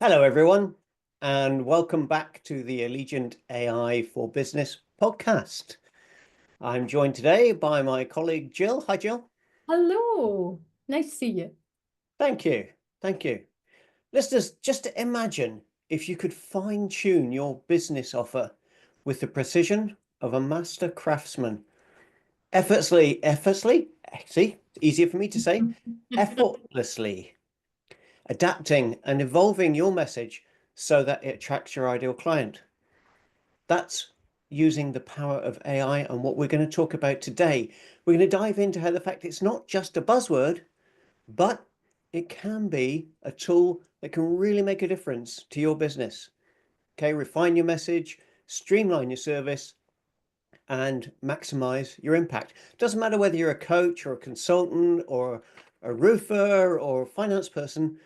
Hello, everyone, and welcome back to the Allegiant AI for Business podcast. I'm joined today by my colleague Jill. Hi, Jill. Hello, nice to see you. Thank you. Thank you. Listeners, just imagine if you could fine tune your business offer with the precision of a master craftsman. Effortlessly, see, easier for me to say, effortlessly adapting and evolving your message so that it attracts your ideal client. That's using the power of AI and what we're going to talk about today. We're going to dive into how the fact it's not just a buzzword, but it can be a tool that can really make a difference to your business. Okay, refine your message, streamline your service, and maximize your impact. Doesn't matter whether you're a coach or a consultant or a roofer or a finance person,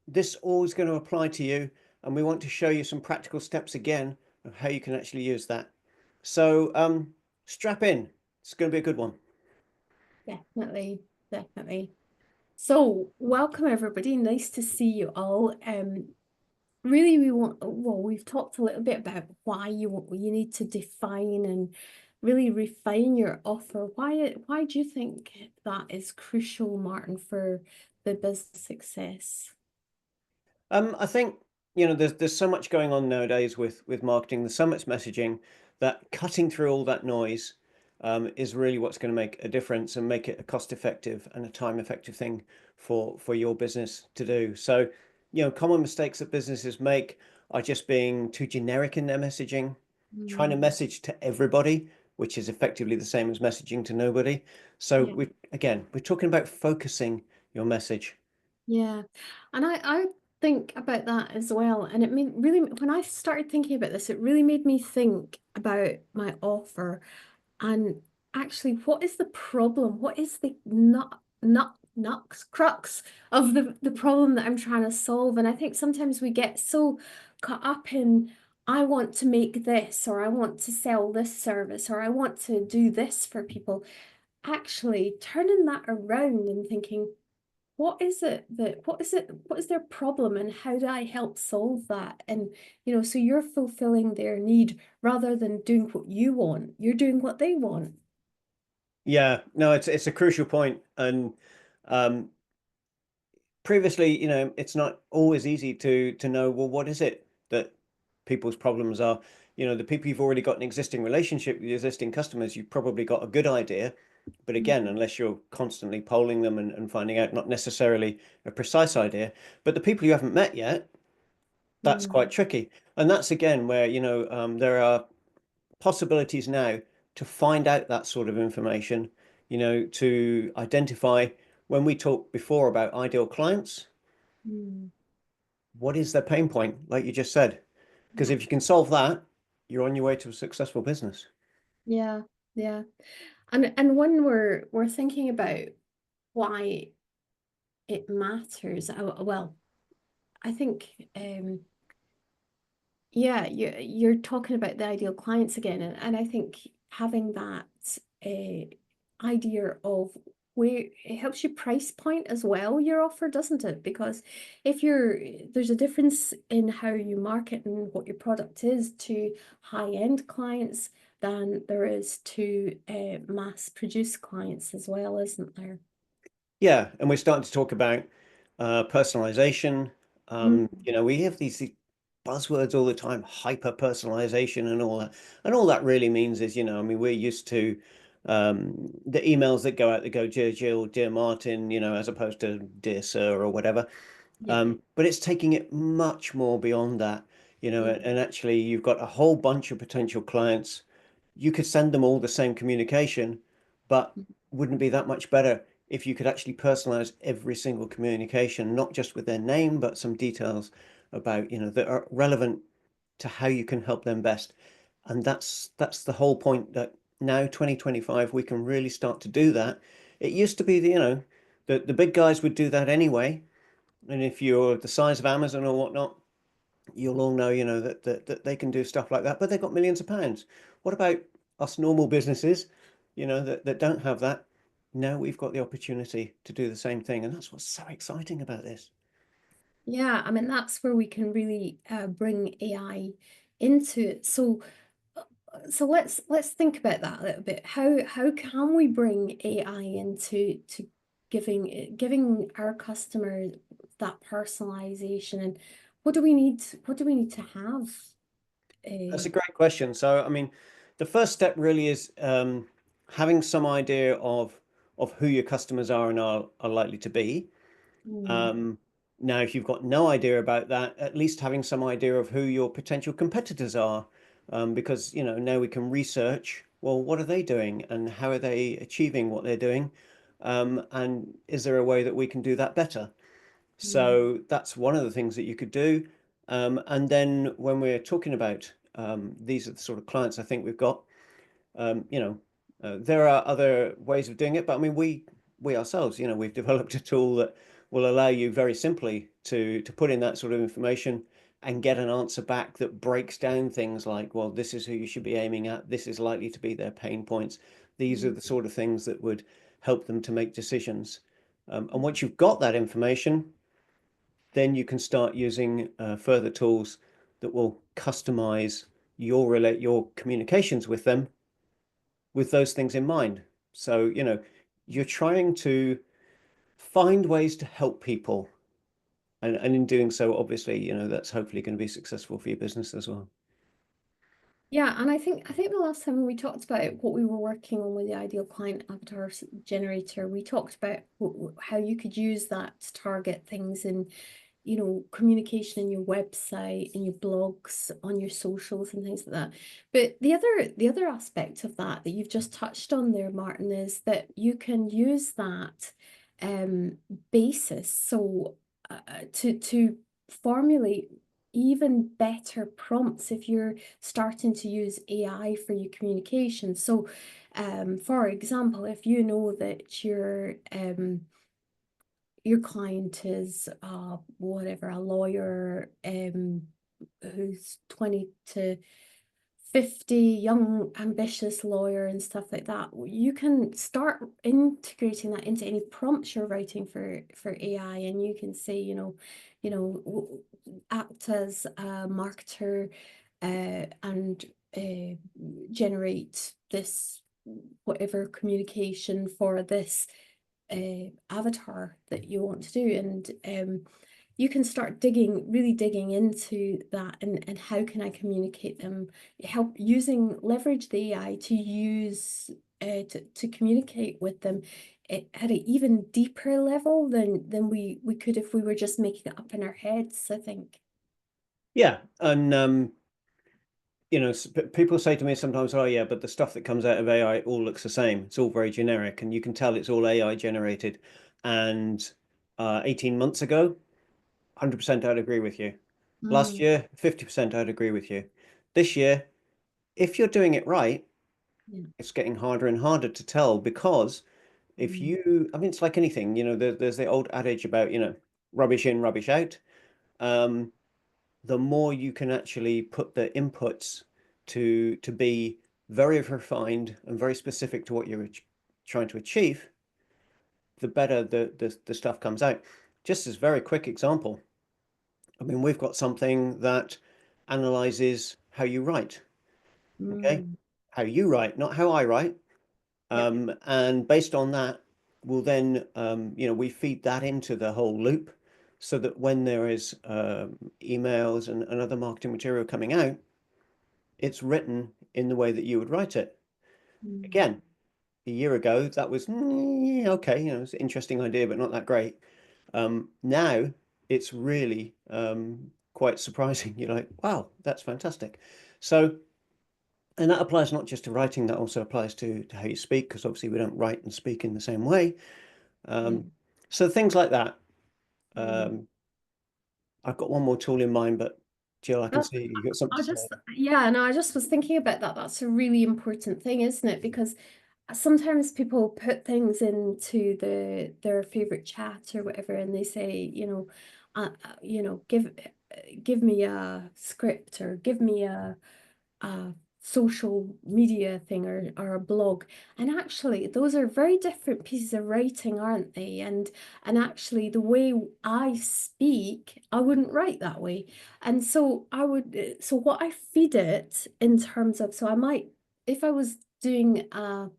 this all is going to apply to you. And we want to show you some practical steps again of how you can actually use that. So strap in. It's going to be a good one. Definitely, definitely. So, welcome everybody. Nice to see you all. Really, we've talked a little bit about why you need to define and really refine your offer. Why do you think that is crucial, Martin, for the business success? I think there's so much going on nowadays with marketing. There's so much messaging that cutting through all that noise is really what's going to make a difference and make it a cost-effective and a time-effective thing for your business to do. So, common mistakes that businesses make are just being too generic in their messaging, trying to Mm, message to everybody, which is effectively the same as messaging to nobody. So yeah. we're talking about focusing your message. Yeah, and I think about that as well. And it made really, when I started thinking about this, it really made me think about my offer and actually what is the problem? What is the crux of the problem that I'm trying to solve? And I think sometimes we get so caught up in I want to make this, or I want to sell this service, or I want to do this for people. Actually, turning that around and thinking, what is their problem and how do I help solve that? And so you're fulfilling their need rather than doing what you want, you're doing what they want. Yeah, no, it's a crucial point. And um, previously, it's not always easy to know, well, what is it that people's problems are? The people you've already got an existing relationship with your existing customers, you've probably got a good idea. But again, unless you're constantly polling them and finding out not necessarily a precise idea, but the people you haven't met yet, that's Mm. quite tricky. And that's again where, there are possibilities now to find out that sort of information, to identify when we talked before about ideal clients, Mm. what is their pain point, like you just said? Because Yeah. if you can solve that, you're on your way to a successful business. Yeah, yeah. And when we're thinking about why it matters, well, I think yeah, you're talking about the ideal clients again, and I think having that idea of where it helps you price point as well your offer, doesn't it? Because if you're there's a difference in how you market and what your product is to high-end clients than there is to mass produced clients as well, isn't there? Yeah, and we're starting to talk about personalization. Mm. We have these buzzwords all the time, hyper personalization and all that. And all that really means is, I mean, we're used to the emails that go out that go, Dear Jill, Dear Martin, as opposed to Dear Sir or whatever. Yeah. But it's taking it much more beyond that, Mm. and actually you've got a whole bunch of potential clients. You could send them all the same communication, but wouldn't it be that much better if you could actually personalize every single communication, not just with their name, but some details about, that are relevant to how you can help them best. And that's the whole point that now 2025 we can really start to do that. It used to be the big guys would do that anyway. And if you're the size of Amazon or whatnot, you'll all know, that they can do stuff like that, but they've got millions of pounds. What about us normal businesses, that don't have that? Now we've got the opportunity to do the same thing, and that's what's so exciting about this. Yeah, I mean that's where we can really bring AI into it. So let's think about that a little bit. How can we bring AI into to giving our customers that personalization, and what do we need to have? That's a Uh, great question. So, I mean, the first step really is having some idea of who your customers are and are likely to be. mm, Um, Now, if you've got no idea about that, at least having some idea of who your potential competitors are, because now we can research. Well, what are they doing, and how are they achieving what they're doing? And is there a way that we can do that better? mm, So that's one of the things that you could do. And then when we're talking about these are the sort of clients I think we've got, um, you know, there are other ways of doing it, but I mean, we ourselves, we've developed a tool that will allow you very simply to put in that sort of information and get an answer back that breaks down things like, well, this is who you should be aiming at. This is likely to be their pain points. These are mm, the sort of things that would help them to make decisions. And once you've got that information, then you can start using further tools that will customize your communications with them with those things in mind. So, you're trying to find ways to help people. And in doing so, obviously, that's hopefully going to be successful for your business as well. Yeah, and I think the last time we talked about what we were working on with the ideal client avatar generator, we talked about how you could use that to target things in, communication in your website, in your blogs, on your socials and things like that. But the other aspect of that that you've just touched on there, Martin, is that you can use that um basis to formulate even better prompts if you're starting to use AI for your communication. So, for example, if you know that your client is whatever, a lawyer who's 20 to 50, young ambitious lawyer and stuff like that, you can start integrating that into any prompts you're writing for AI, and you can say, act as a marketer and generate this whatever communication for this avatar that you want to do. And you can start really digging into that, and how can I communicate them, help leverage the AI to use to communicate with them at an even deeper level than we could if we were just making it up in our heads, I think. Yeah. And, people say to me sometimes, oh, yeah, but the stuff that comes out of AI all looks the same. It's all very generic, and you can tell it's all AI generated. And 18 months ago, 100% I'd agree with you. Last Mm, year, 50% I'd agree with you. This year, if you're doing it right, yeah. it's getting harder and harder to tell because Mm, I mean, it's like anything, there's the old adage about, rubbish in, rubbish out. Um, the more you can actually put the inputs to be very refined and very specific to what you're trying to achieve, the better the stuff comes out. Just as a very quick example, I mean, we've got something that analyzes how you write, okay? mm, How you write, not how I write. yeah. And based on that, we'll then, we feed that into the whole loop so that when there is emails and other marketing material coming out, it's written in the way that you would write it. Mm, Again, a year ago, that was okay, it's an interesting idea, but not that great. Now it's really quite surprising. You're like, wow, that's fantastic. So, and that applies not just to writing, that also applies to how you speak, because obviously we don't write and speak in the same way. yeah. Um, so things like that. Mm. Um, I've got one more tool in mind, but Jill, I can That's, see you got something I to say. just, yeah, no, I just was thinking about that. That's a really important thing, isn't it? Because sometimes people put things into their favorite chat or whatever, and they say, give me a script, or give me a social media thing or a blog. And actually, those are very different pieces of writing, aren't they? And actually, the way I speak, I wouldn't write that way. And so I would, so what I feed it in terms of, so I might, if I was doing a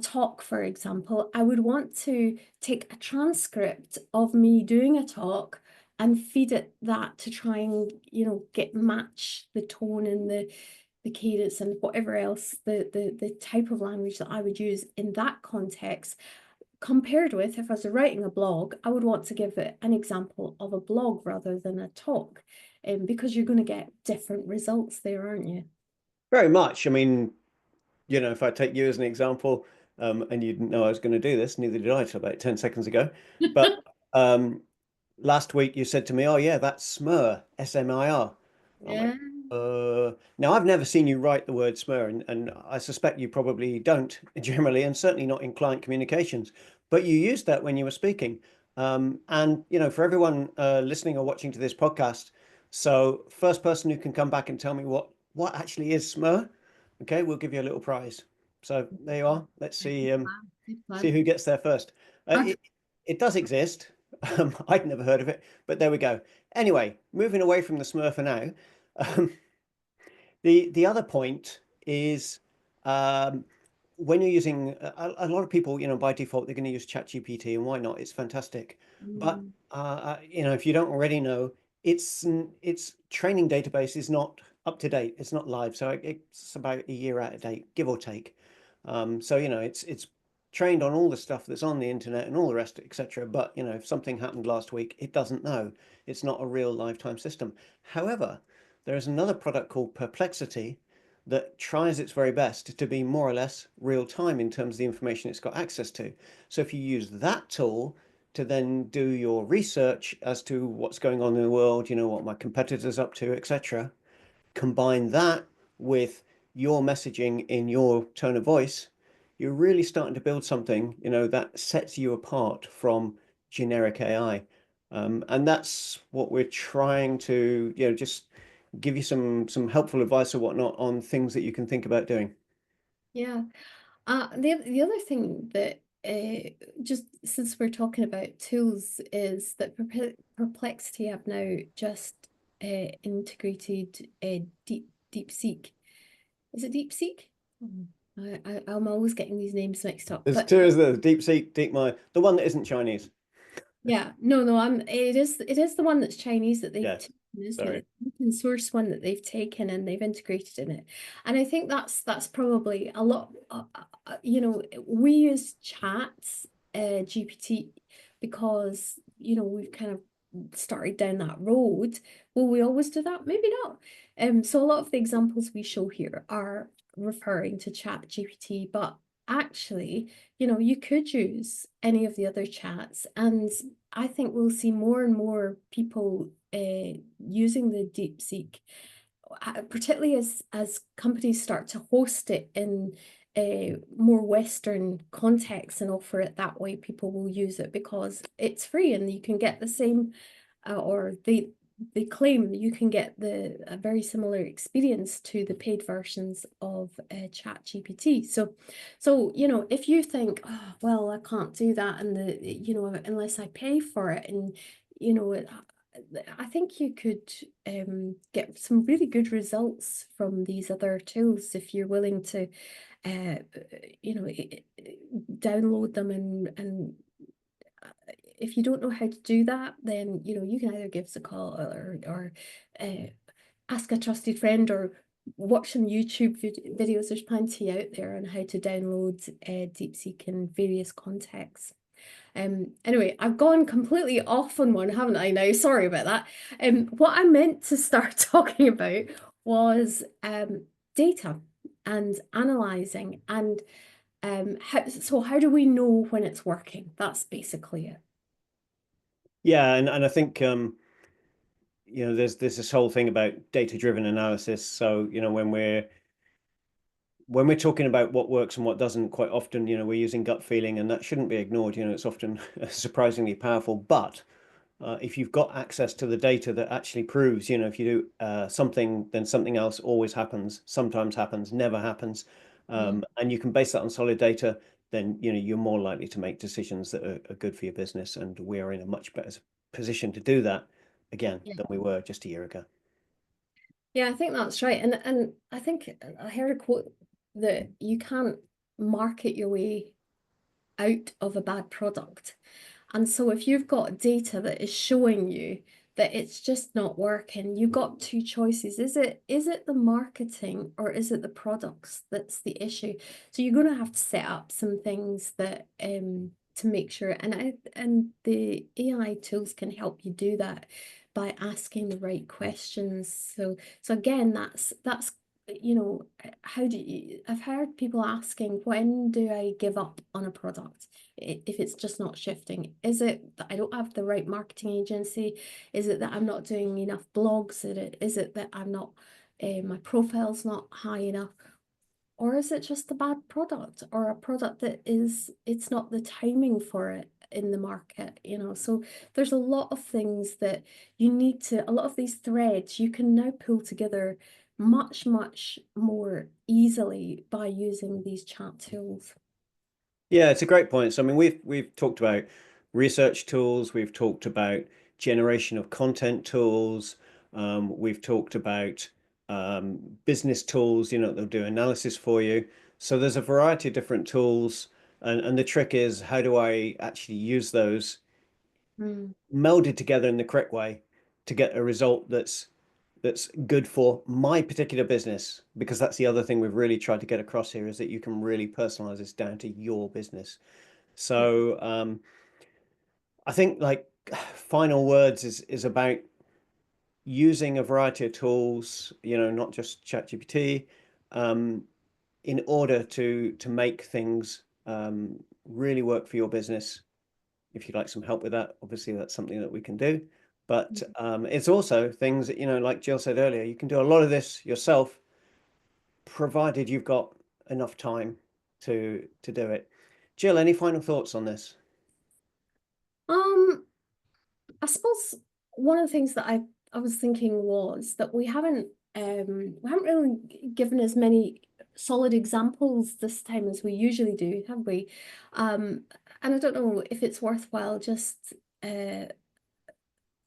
talk, for example, I would want to take a transcript of me doing a talk and feed it that to try and, get match the tone and the cadence and whatever else, the type of language that I would use in that context. Compared with if I was writing a blog, I would want to give it an example of a blog rather than a talk, because you're going to get different results there, aren't you? Very much. I mean, if I take you as an example, and you didn't know I was going to do this, neither did I till about 10 seconds ago. But um, last week you said to me, "Oh yeah, that's smir, S-M-I-R." I'm like, Yeah. Now I've never seen you write the word smir, and I suspect you probably don't generally, and certainly not in client communications. But you used that when you were speaking. And for everyone listening or watching to this podcast, so first person who can come back and tell me what actually is smir, okay, we'll give you a little prize. So there you are. Let's Good see plan. Good see plan. who gets there first. Uh, I, it, it does exist. I'd never heard of it, but there we go. Anyway, moving away from the Smurf for now. Um, the other point is, um, when you're using a lot of people, by default, they're going to use ChatGPT, and why not? It's fantastic. But mm, if you don't already know, its training database is not up to date. It's not live, so it's about a year out of date, give or take. So it's trained on all the stuff that's on the internet and all the rest, etc. But if something happened last week, it doesn't know. It's not a real lifetime system. However, there is another product called Perplexity that tries its very best to be more or less real time in terms of the information it's got access to. So if you use that tool to then do your research as to what's going on in the world, what my competitors up to, etc., combine that with your messaging in your tone of voice, you're really starting to build something, that sets you apart from generic AI. And that's what we're trying to, just give you some helpful advice or whatnot on things that you can think about doing. yeah. The other thing that just since we're talking about tools is that Perplexity have now just integrated DeepSeek. Is it DeepSeek? I'm always getting these names mixed up, There's but two, is there? DeepSeek, DeepMind, the one that isn't Chinese. yeah, no, it is the one that's Chinese that they've Yes, taken, isn't sorry. it? Open source one that they've taken and they've integrated in it. And I think that's probably a lot. We use chats, GPT, because we've kind of started down that road. Will we always do that? Maybe not. So a lot of the examples we show here are referring to Chat GPT, but actually, you could use any of the other chats, and I think we'll see more and more people using the DeepSeek, particularly as companies start to host it in a more Western context and offer it that way. People will use it because it's free and you can get the same, or they claim you can get a very similar experience to the paid versions of Chat GPT. So if you think, oh, well, I can't do that, and unless I pay for it, and I think you could get some really good results from these other tools if you're willing to uh, download them, and if you don't know how to do that, then you can either give us a call or ask a trusted friend or watch some YouTube videos. There's plenty out there on how to download DeepSeek in various contexts. Anyway, I've gone completely off on one, haven't I now? Sorry about that. What I meant to start talking about was data and analyzing, and how do we know when it's working? That's basically it. Yeah, and I think there's this whole thing about data-driven analysis. So, when we're talking about what works and what doesn't, quite often, we're using gut feeling, and that shouldn't be ignored. It's often surprisingly powerful. But if you've got access to the data that actually proves, if you do something, then something else always happens, sometimes happens, never happens, Mm. and you can base that on solid data, then you're more likely to make decisions that are good for your business. And we are in a much better position to do that again Yeah. than we were just a year ago. Yeah, I think that's right. And I think I heard a quote that you can't market your way out of a bad product. And so if you've got data that is showing you that it's just not working, you've got two choices. Is it the marketing or is it the products that's the issue? So you're going to have to set up some things that to make sure, and the AI tools can help you do that by asking the right questions. So again, that's how do you, I've heard people asking, when do I give up on a product if it's just not shifting? Is it that I don't have the right marketing agency? Is it that I'm not doing enough blogs? Is it that I'm not, my profile's not high enough? Or is it just a bad product or a product that it's not the timing for it in the market? So there's a lot of things that a lot of these threads you can now pull together much, much more easily by using these chat tools. Yeah, it's a great point. So, I mean, we've talked about research tools, we've talked about generation of content tools, we've talked about business tools, they'll do analysis for you. So there's a variety of different tools, and the trick is, how do I actually use those Mm, melded together in the correct way to get a result that's good for my particular business? Because that's the other thing we've really tried to get across here, is that you can really personalize this down to your business. yeah. So I think, like, final words is about using a variety of tools, not just ChatGPT, um, in order to make things really work for your business. If you'd like some help with that, obviously that's something that we can do. But it's also things that, like Jill said earlier, you can do a lot of this yourself, provided you've got enough time to do it. Jill, any final thoughts on this? Um, I suppose one of the things that I was thinking was that we haven't really given as many solid examples this time as we usually do, have we? Um, and I don't know if it's worthwhile just uh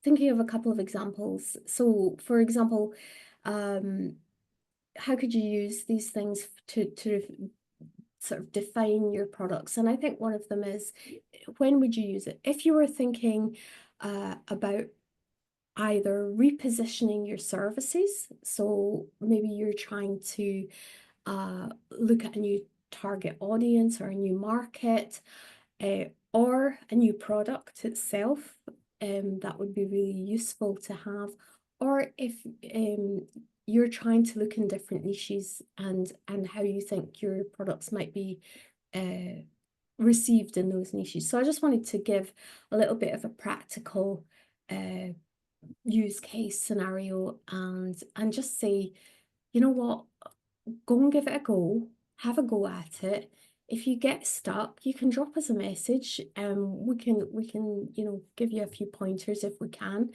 thinking of a couple of examples. So, for example, um, how could you use these things to sort of define your products? And I think one of them is, when would you use it? If you were thinking about either repositioning your services, so maybe you're trying to look at a new target audience or a new market, uh, or a new product itself, that would be really useful to have. Or if you're trying to look in different niches and how you think your products might be received in those niches. So I just wanted to give a little bit of a practical use case scenario and just say, you know what, go and give it a go, have a go at it. If you get stuck, you can drop us a message. We can give you a few pointers if we can.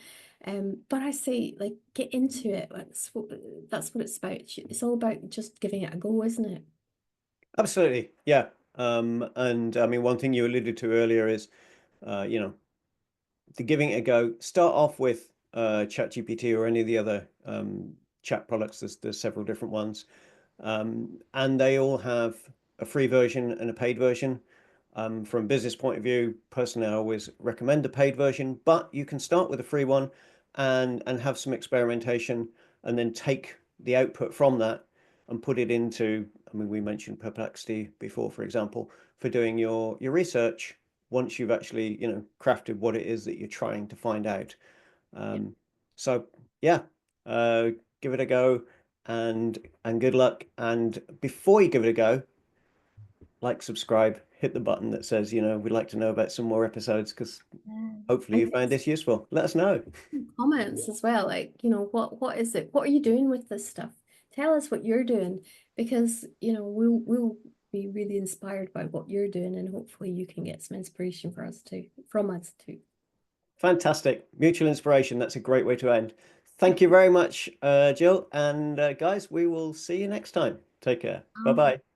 But I say, like, get into it. That's what it's about. It's all about just giving it a go, isn't it? Absolutely, yeah. And I mean, one thing you alluded to earlier is, you know, the giving it a go. Start off with ChatGPT or any of the other chat products. There's several different ones, and they all have a free version and a paid version. From a business point of view, personally, I always recommend the paid version, but you can start with a free one and have some experimentation, and then take the output from that and put it into, I mean, we mentioned Perplexity before, for example, for doing your research once you've actually, crafted what it is that you're trying to find out. Yeah. So yeah, uh, give it a go, and good luck. And before you give it a go, like, subscribe, hit the button that says, we'd like to know about some more episodes, because Yeah. hopefully you And found this useful. Let us know. comments as well, like, what is it? What are you doing with this stuff? Tell us what you're doing, because we'll be really inspired by what you're doing, and hopefully you can get some inspiration from us too. Fantastic. Mutual inspiration. That's a great way to end. Thank you very much, Jill. And guys, we will see you next time. Take care. Um, Bye-bye.